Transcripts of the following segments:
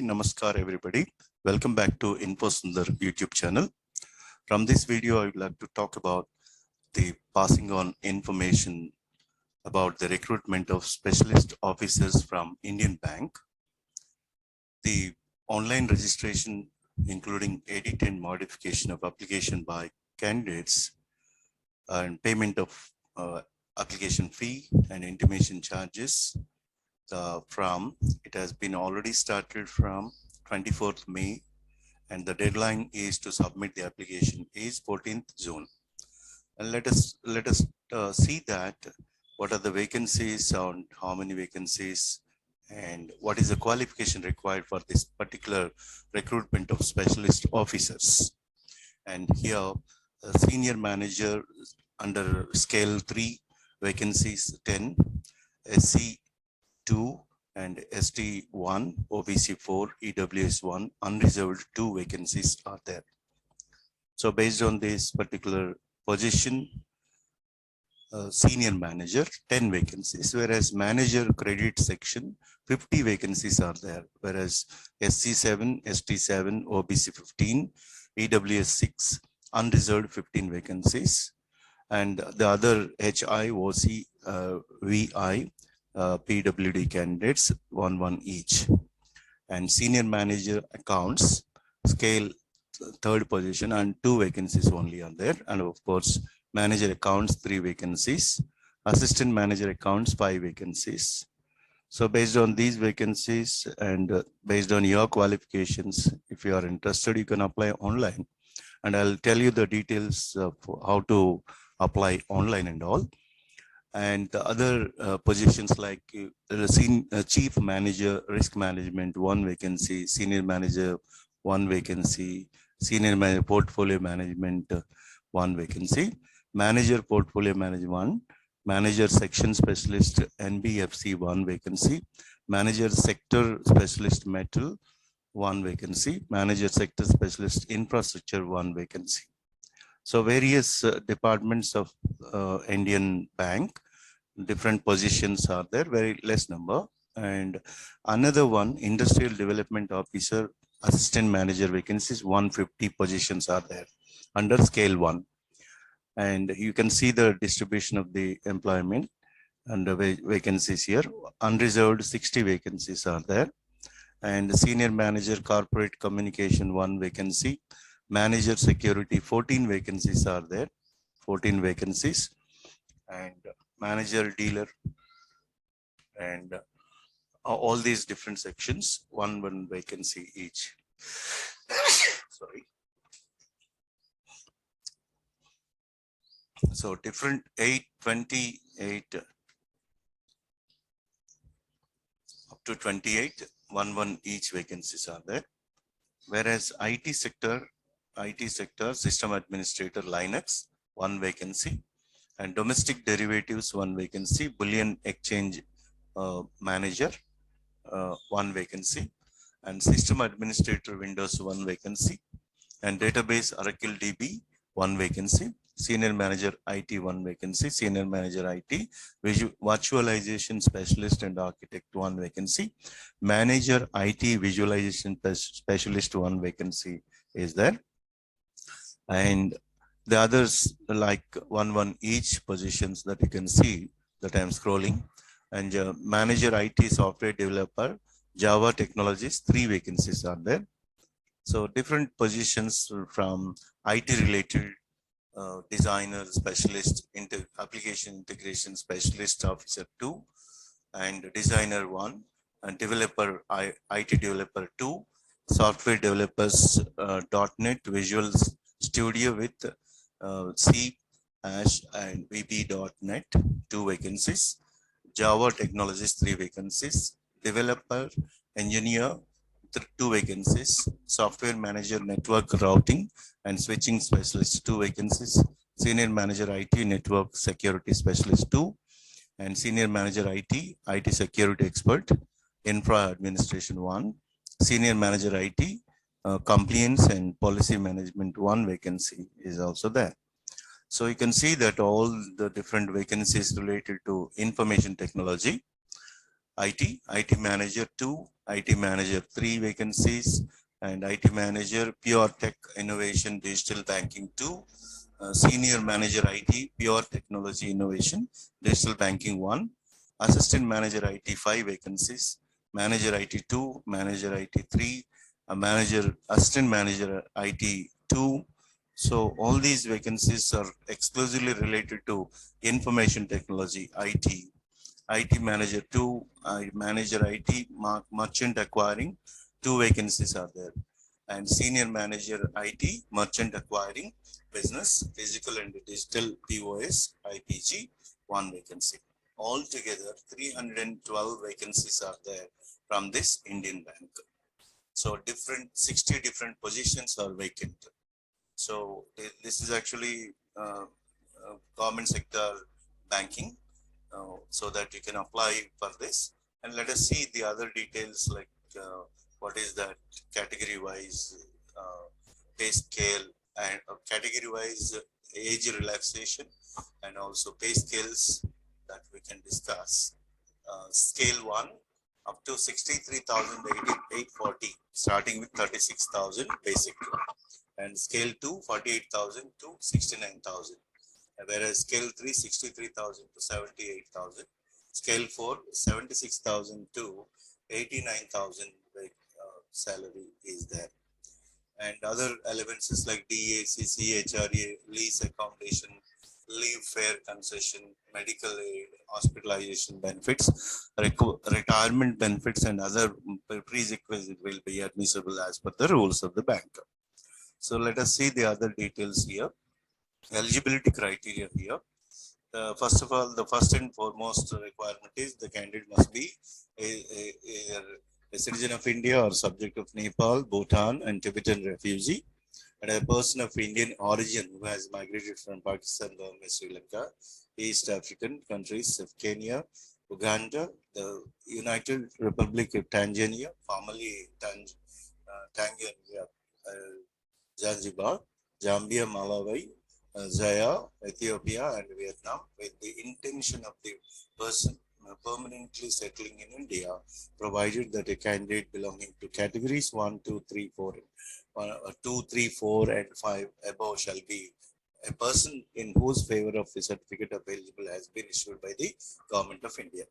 Namaskar everybody. Welcome back to InfoSundar YouTube channel. From this video, I would like to talk about the passing on information about the recruitment of specialist officers from Indian Bank. The online registration, including edit and modification of application by candidates and payment of application fee and intimation charges it has been already started from 24th May, and the deadline is to submit the application is 14th June. And let us see that what are the vacancies and how many vacancies and what is the qualification required for this particular recruitment of specialist officers. And here, senior manager under scale 3 vacancies 10, SC 2 and ST1, OBC 4, EWS 1, unreserved 2 vacancies are there. So based on this particular position, senior manager 10 vacancies, whereas manager credit section 50 vacancies are there, whereas SC7, ST7, OBC 15, EWS 6, unreserved 15 vacancies, and the other HI, OC, VI, PWD candidates 1 each. And senior manager accounts scale 3rd position and 2 vacancies only are there, and of course manager accounts 3 vacancies, assistant manager accounts 5 vacancies. So based on these vacancies and based on your qualifications, if you are interested, you can apply online, and I'll tell you the details of how to apply online and all. And the other positions like chief manager, risk management, 1 vacancy, senior manager, 1 vacancy, senior manager, portfolio management, 1 vacancy, manager, portfolio management 1, manager section specialist, NBFC 1 vacancy, manager sector specialist metal 1 vacancy, manager sector specialist infrastructure 1 vacancy. So various departments of Indian Bank, different positions are there, very less number. And another one, industrial development officer, assistant manager vacancies, 150 positions are there under scale 1. And you can see the distribution of the employment and the vacancies here. Unreserved 60 vacancies are there. And senior manager corporate communication 1 vacancy, manager security 14 vacancies are there, 14 vacancies, and manager dealer, and all these different sections, 1 vacancy each. Sorry. So different 28 up to 28, 1 each vacancies are there. Whereas IT sector system administrator Linux 1 vacancy, and domestic derivatives 1 vacancy, bullion exchange manager 1 vacancy, and system administrator Windows 1 vacancy, and database Oracle DB 1 vacancy, senior manager IT 1 vacancy, senior manager IT virtualization specialist and architect 1 vacancy, manager IT visualization specialist 1 vacancy is there, and the others like 1 each positions that you can see that I am scrolling. And manager IT software developer, Java technologies, 3 vacancies are there. So different positions from IT related designer specialist, application integration specialist officer 2, and designer 1, and developer IT developer 2, software developers .NET Visual Studio with C, Ash and VB.NET 2 vacancies, Java technologies 3 vacancies, developer engineer 2 vacancies, software manager network routing and switching specialist 2 vacancies, senior manager IT network security specialist 2, and senior manager IT security expert, infra administration 1, senior manager IT compliance and policy management 1 vacancy is also there. So you can see that all the different vacancies related to information technology IT manager 2, IT manager 3 vacancies, and IT manager pure tech innovation digital banking 2, senior manager IT pure technology innovation digital banking 1, assistant manager IT 5 vacancies, manager IT 2, manager IT 3, a manager assistant manager IT 2. So all these vacancies are exclusively related to information technology IT. IT manager 2, manager IT, merchant acquiring, 2 vacancies are there. And senior manager IT, merchant acquiring, business, physical and digital POS, IPG, 1 vacancy. Altogether, 312 vacancies are there from this Indian bank. So 60 different positions are vacant. So this is actually government sector banking, so that you can apply for this. And let us see the other details, like what is that category wise pay scale, and category wise age relaxation, and also pay scales that we can discuss. Scale 1 up to 63,840, starting with 36,000 basic, and scale 2 48,000 to 69,000, whereas scale 3 63,000 to 78,000, scale 4 76,000 to 89,000 salary is there. And other allowances like DA, CC, HRA, lease accommodation, leave fare concession, medical aid, hospitalization benefits, retirement benefits, and other prerequisites will be admissible as per the rules of the bank. So let us see the other details here. Eligibility criteria here. First of all, the first and foremost requirement is the candidate must be a citizen of India or subject of Nepal, Bhutan, and Tibetan refugee, and a person of Indian origin who has migrated from Pakistan, Burma, Sri Lanka, East African countries of Kenya, Uganda, the United Republic of Tanzania, formerly Tanzania, Zanzibar, Zambia, Malawi, Zaya, Ethiopia, and Vietnam, with the intention of the person permanently settling in India, provided that a candidate belonging to categories 1, 2, 3, 4, 2, 3, 4, and 5 above shall be a person in whose favor of the certificate of eligible has been issued by the Government of India.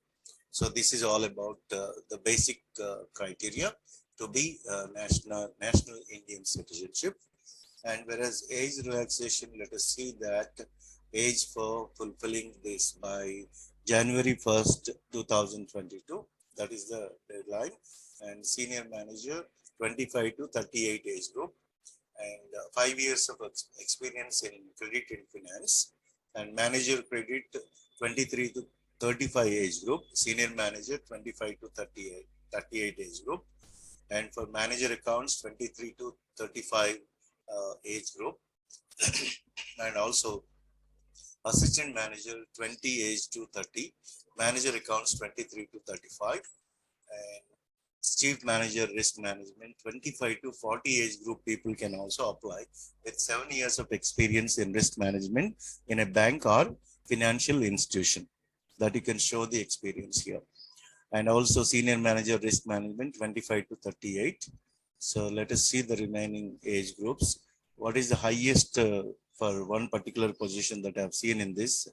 So this is all about the basic criteria to be national Indian citizenship. And whereas age relaxation, let us see that age for fulfilling this by January 1st, 2022. That is the deadline. And senior manager, 25 to 38 age group, and 5 years of experience in credit and finance. And manager credit, 23 to 35 age group, senior manager, 25 to 38 age group. And for manager accounts, 23 to 35 age group. And also assistant manager 20 age to 30, manager accounts 23 to 35, and chief manager risk management 25 to 40 age group people can also apply with 7 years of experience in risk management in a bank or financial institution, that you can show the experience here. And also senior manager risk management 25 to 38. So let us see the remaining age groups. What is the highest for one particular position that I have seen in this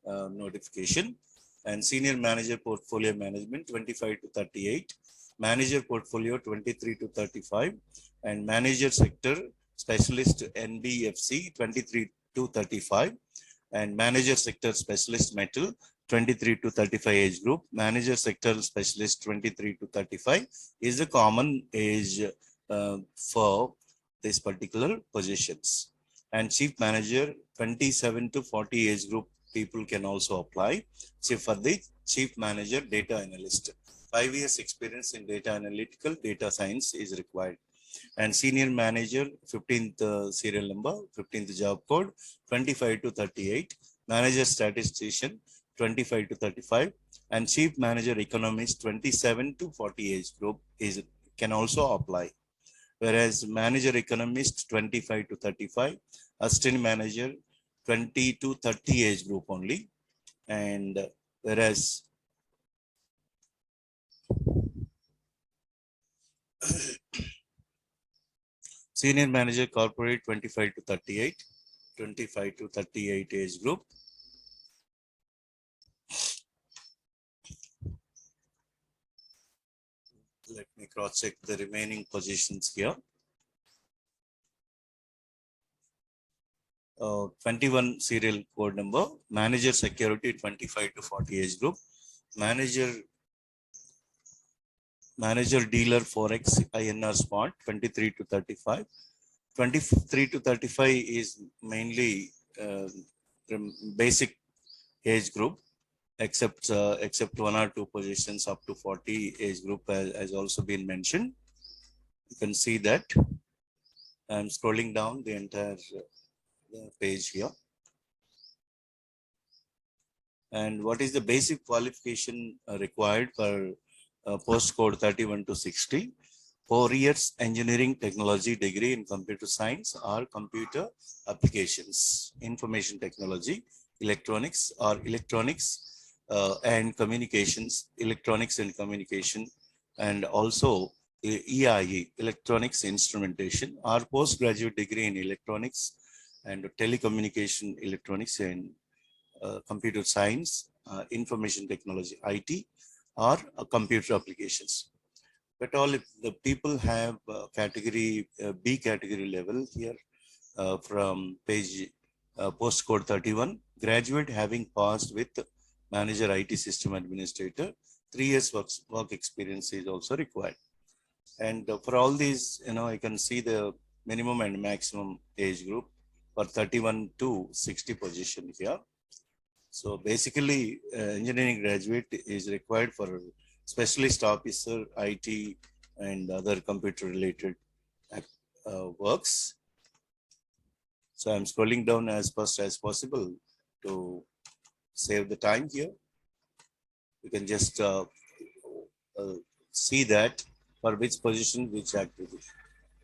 notification? And senior manager portfolio management 25 to 38, manager portfolio 23 to 35, and manager sector specialist NBFC 23 to 35, and manager sector specialist metal 23 to 35 age group. Manager sector specialist 23 to 35 is the common age for these particular positions. And chief manager 27 to 40 age group people can also apply. So for the chief manager data analyst, 5 years experience in data analytical data science is required. And senior manager 15th serial number, 15th job code 25 to 38, manager statistician 25 to 35, and chief manager economist 27 to 40 age group can also apply. Whereas manager economist 25 to 35, assistant manager 20 to 30 age group only. And whereas Senior manager corporate 25 to 38, 25 to 38 age group. Let me cross check the remaining positions here. 21 serial code number, manager security 25 to 40 age group, manager dealer forex INR spot 23 to 35. 23 to 35 is mainly basic age group, except one or two positions up to 40 age group has also been mentioned. You can see that. I'm scrolling down the entire page here. And what is the basic qualification required for post code 31 to 60? 4 years engineering technology degree in computer science or computer applications, information technology, electronics or electronics and communications, electronics and communication, and also EIE, electronics instrumentation, or postgraduate degree in electronics and telecommunication, electronics and computer science, information technology, IT, or computer applications. But all if the people have category B category level here from page postcode 31, graduate having passed with manager IT system administrator, 3 years work experience is also required. And for all these, I can see the minimum and maximum age group for 31 to 60 position here. So basically, engineering graduate is required for specialist officer, IT, and other computer related works. So I'm scrolling down as fast as possible to save the time here. You can just see that for which position, which activity.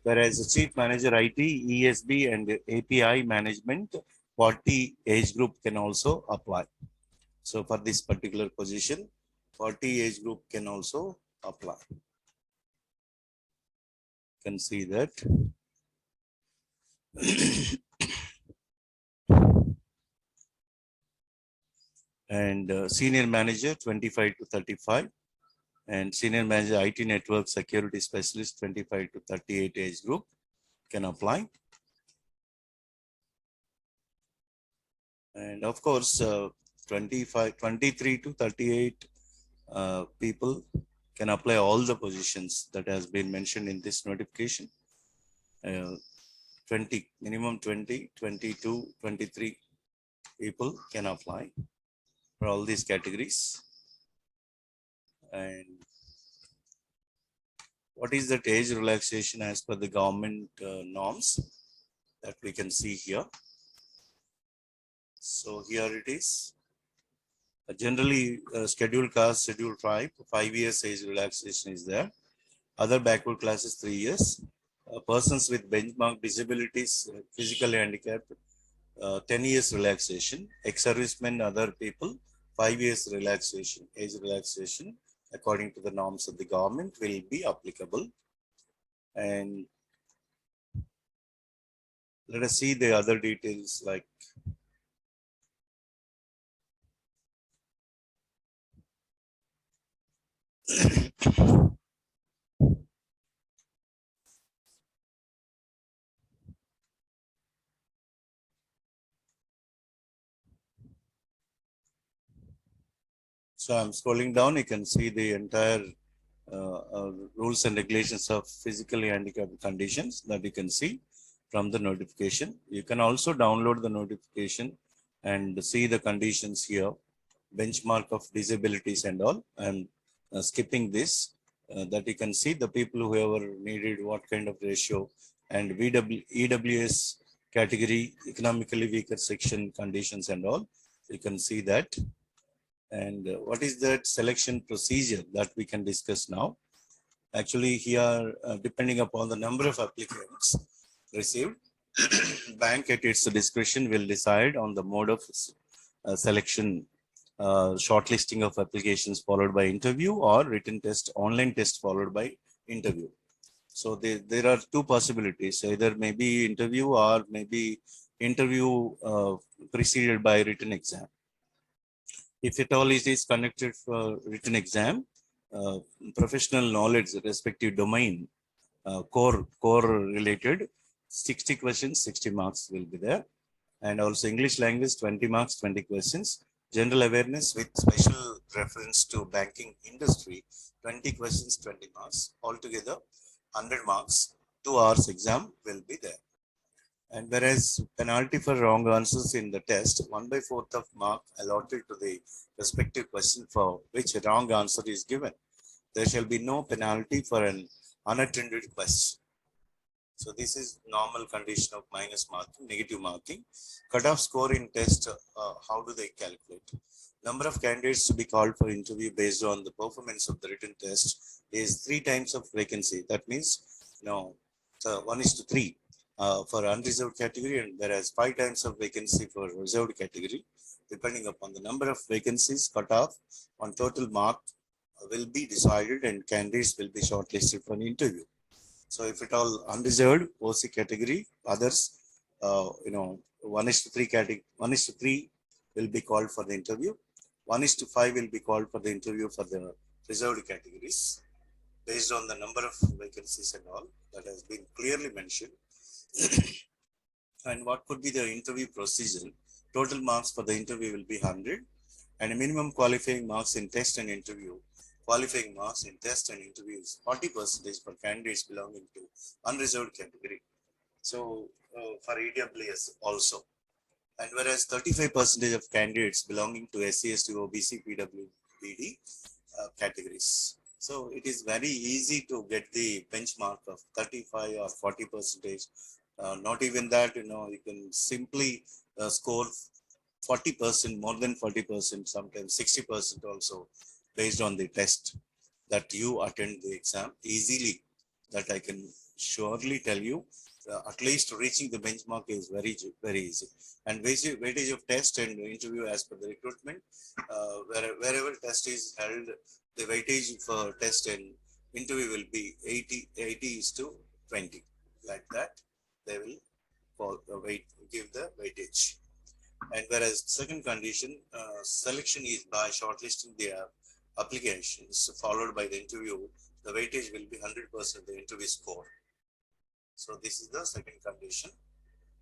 Whereas the chief manager IT, ESB, and API management, 40 age group can also apply. So for this particular position, 40 age group can also apply. You can see that. And senior manager 25 to 35, and senior manager IT network security specialist 25 to 38 age group can apply. And of course, 23 to 38 people can apply all the positions that has been mentioned in this notification. 20, minimum 20, 22, 23 people can apply for all these categories. And what is that age relaxation as per the government norms that we can see here? So here it is. Generally, scheduled caste, scheduled tribe, 5 years age relaxation is there. Other backward classes, 3 years. Persons with benchmark disabilities, physically handicapped, 10 years relaxation. Ex-servicemen, other people, 5 years relaxation, age relaxation, according to the norms of the government, will be applicable. And let us see the other details like so I'm scrolling down, you can see the entire rules and regulations of physically handicapped conditions that you can see from the notification. You can also download the notification and see the conditions here, benchmark of disabilities and all. I'm skipping this, that you can see the people who ever needed what kind of ratio, and EWS category, economically weaker section conditions and all. You can see that. And what is that selection procedure that we can discuss now? Actually, here, depending upon the number of applicants received, bank at its discretion will decide on the mode of selection shortlisting of applications followed by interview, or written test, online test followed by interview. So there are two possibilities, either maybe interview or maybe interview preceded by written exam. If at all it is conducted for written exam, professional knowledge, respective domain, core related, 60 questions, 60 marks will be there. And also English language, 20 marks, 20 questions. General awareness with special reference to banking industry, 20 questions, 20 marks. Altogether, 100 marks, 2 hours exam will be there. And whereas penalty for wrong answers in the test, 1/4 of mark allotted to the respective question for which a wrong answer is given. There shall be no penalty for an unattended question. So this is normal condition of minus marking, negative marking. Cutoff score in test, how do they calculate? Number of candidates to be called for interview based on the performance of the written test is 3 times of vacancy. That means, so 1:3 for unreserved category, and whereas 5 times of vacancy for reserved category. Depending upon the number of vacancies, cutoff on total mark will be decided and candidates will be shortlisted for an interview. So if at all unreserved OC category, others, 1:3 category, 1:3 will be called for the interview. 1:5 will be called for the interview for the reserved categories based on the number of vacancies and all that has been clearly mentioned. And what could be the interview procedure? Total marks for the interview will be 100, and a minimum qualifying marks in test and interview. Qualifying marks in test and interviews 40% for candidates belonging to unreserved category. So for EWS also. And whereas 35% of candidates belonging to SC, ST, OBC, PWBD categories. So it is very easy to get the benchmark of 35 or 40%. Not even that, you can simply score 40%, more than 40%, sometimes 60% also, based on the test that you attend the exam easily. That I can surely tell you, at least reaching the benchmark is very, very easy. And weightage of test and interview as per the recruitment, wherever test is held, the weightage for test and interview will be 80:20. Like that, they will give the weightage. And whereas second condition, selection is by shortlisting their applications followed by the interview, the weightage will be 100% of the interview score. So this is the second condition.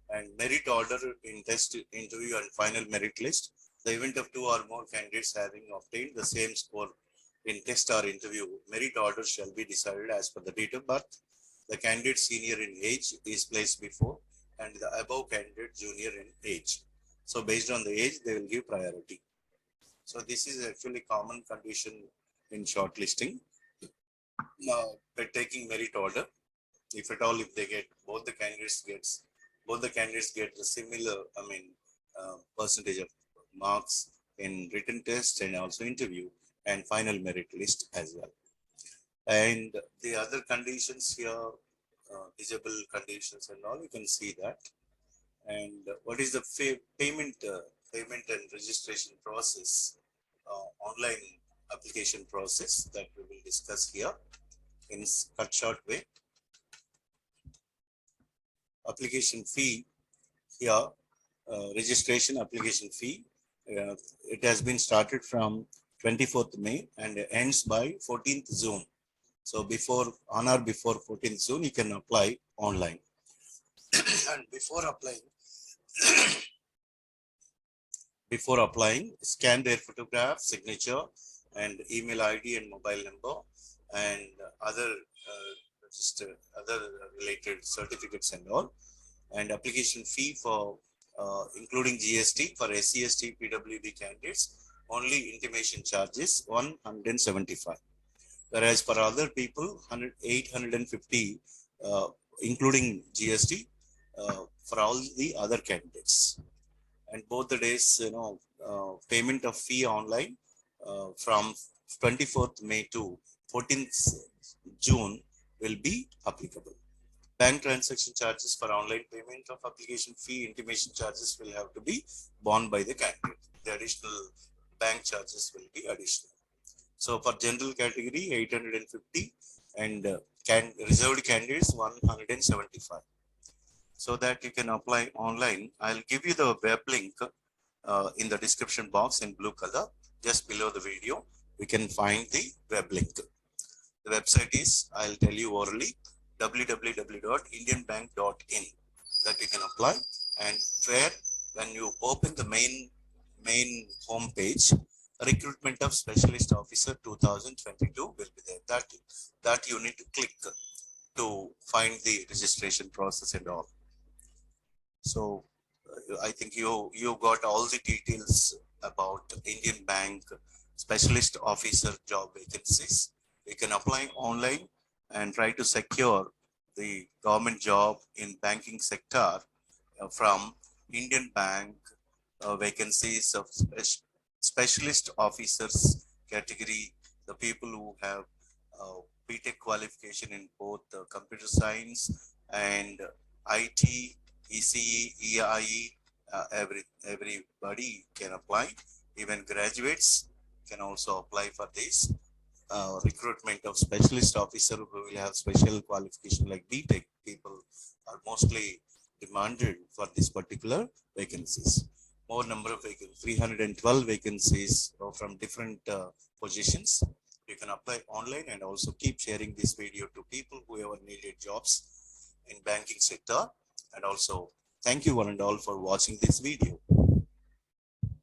And merit order in test, interview, and final merit list. The event of 2 or more candidates having obtained the same score in test or interview, merit order shall be decided as per the date of birth. The candidate senior in age is placed before, and the above candidate junior in age. So based on the age, they will give priority. So this is actually common condition in shortlisting. Now, by taking merit order, if at all, if they get both the candidates get the similar, percentage of marks in written test and also interview and final merit list as well. And the other conditions here, visible conditions and all, you can see that. And what is the payment and registration process, online application process, that we will discuss here in cut short way. Application fee here, registration application fee, it has been started from 24th May and ends by 14th June. So on or before 14th June, you can apply online. And before applying, scan their photograph, signature, and email ID and mobile number, and other related certificates and all. And application fee for including GST for SC, ST, PWD candidates, only intimation charges 175. Whereas for other people, 850, including GST, for all the other candidates. And both the days, payment of fee online from 24th May to 14th June will be applicable. Bank transaction charges for online payment of application fee, intimation charges will have to be borne by the candidate. The additional bank charges will be additional. So for general category, 850 and reserved candidates 175. So that you can apply online. I'll give you the web link in the description box in blue color, just below the video. We can find the web link. The website is, I'll tell you orally, www.indianbank.in, that you can apply. And where when you open the main home page, recruitment of specialist officer 2022 will be there. That you need to click to find the registration process and all. So I think you got all the details about Indian Bank specialist officer job vacancies. You can apply online and try to secure the government job in banking sector from Indian Bank vacancies of specialist officers category, the people who have BTech qualification in both computer science and IT, ECE, EIE, everybody can apply. Even graduates can also apply for this recruitment of specialist officer who will have special qualification like BTech. People are mostly demanded for this particular vacancies. More number of vacancies, 312 vacancies from different positions. You can apply online and also keep sharing this video to people who ever needed jobs in banking sector. And also thank you one and all for watching this video.